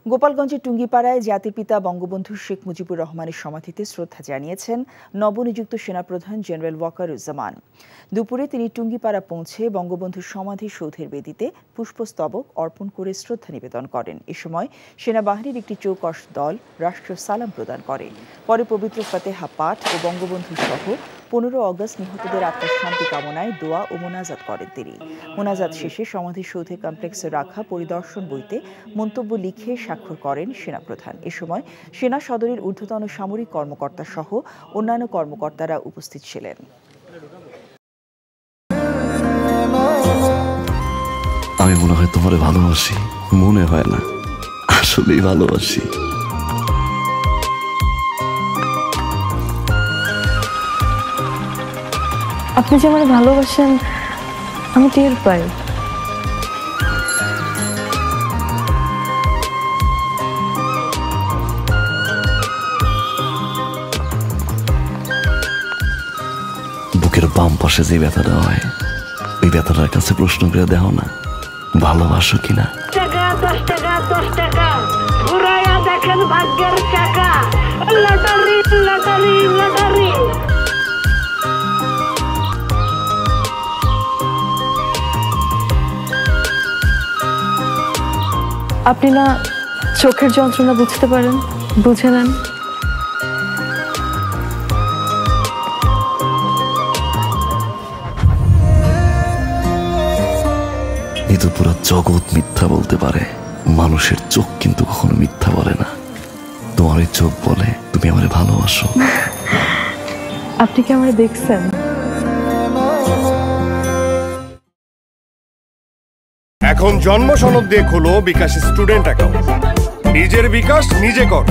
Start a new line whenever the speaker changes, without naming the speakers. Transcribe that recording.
গোপালগঞ্জের টুঙ্গিপাড়ায় জাতির পিতা বঙ্গবন্ধু শেখ মুজিবুর রহমানের সমাধিতে শ্রদ্ধা জানিয়েছেন নবনিযুক্ত সেনাপ্রধান জেনারেল ওয়াকারুজ্জামান। দুপুরে তিনি টুঙ্গিপাড়া পৌঁছে বঙ্গবন্ধুর সমাধিসৌধের বেদিতে পুষ্পস্তবক অর্পণ করে শ্রদ্ধা নিবেদন করেন। এ সময় সেনাবাহিনীর একটি চৌকস দল রাষ্ট্রীয় সালাম প্রদান করে। পরে পবিত্র ফাতেহা পাঠ ও বঙ্গবন্ধু সহ 15 অগস্ট নিহতদের আত্মার শান্তি কামনায় দোয়া ও মোনাজাত করেন তিনি। মোনাজাত শেষে সমাধিসৌধে কমপ্লেক্সে রাখা পরিদর্শন বইতে মন্তব্য লিখে স্বাক্ষর করেন সেনাপ্রধান। এ সময় সেনা সদরের ঊর্ধ্বতন সামরিক কর্মকর্তা সহ অন্যান্য কর্মকর্তারা উপস্থিত ছিলেন।
আমি মনে হয় তোমারে ভালোবাসি, মনে হয় না, আসলেই ভালোবাসি।
আপনি যে আমাকে ভালোবাসেন আমি টের পাই।
বুকের বাম পাশে যে ব্যথাটা হয়, ওই ব্যথাটার কাছে প্রশ্ন করে দেখো না, ভালোবাসো কিনা।
10 টাকা 10 টাকা ঘুরাইয়া দেখেন ভাগ্যের চাকা। Lottery lottery lottery.
আপনি না চোখের যন্ত্রণা বুঝতে পারেন, বুঝে নেন।
কিন্তু পুরো জগৎ মিথ্যা বলতে পারে, মানুষের চোখ কিন্তু কখনো মিথ্যা বলে না। তোমার ওই চোখ বলে তুমি আমারে ভালোবাসো।
আপনি কি আমারে দেখছেন?
এখন জন্ম সনদ দিয়ে খোলো বিকাশ স্টুডেন্ট অ্যাকাউন্ট। নিজের বিকাশ নিজে কর।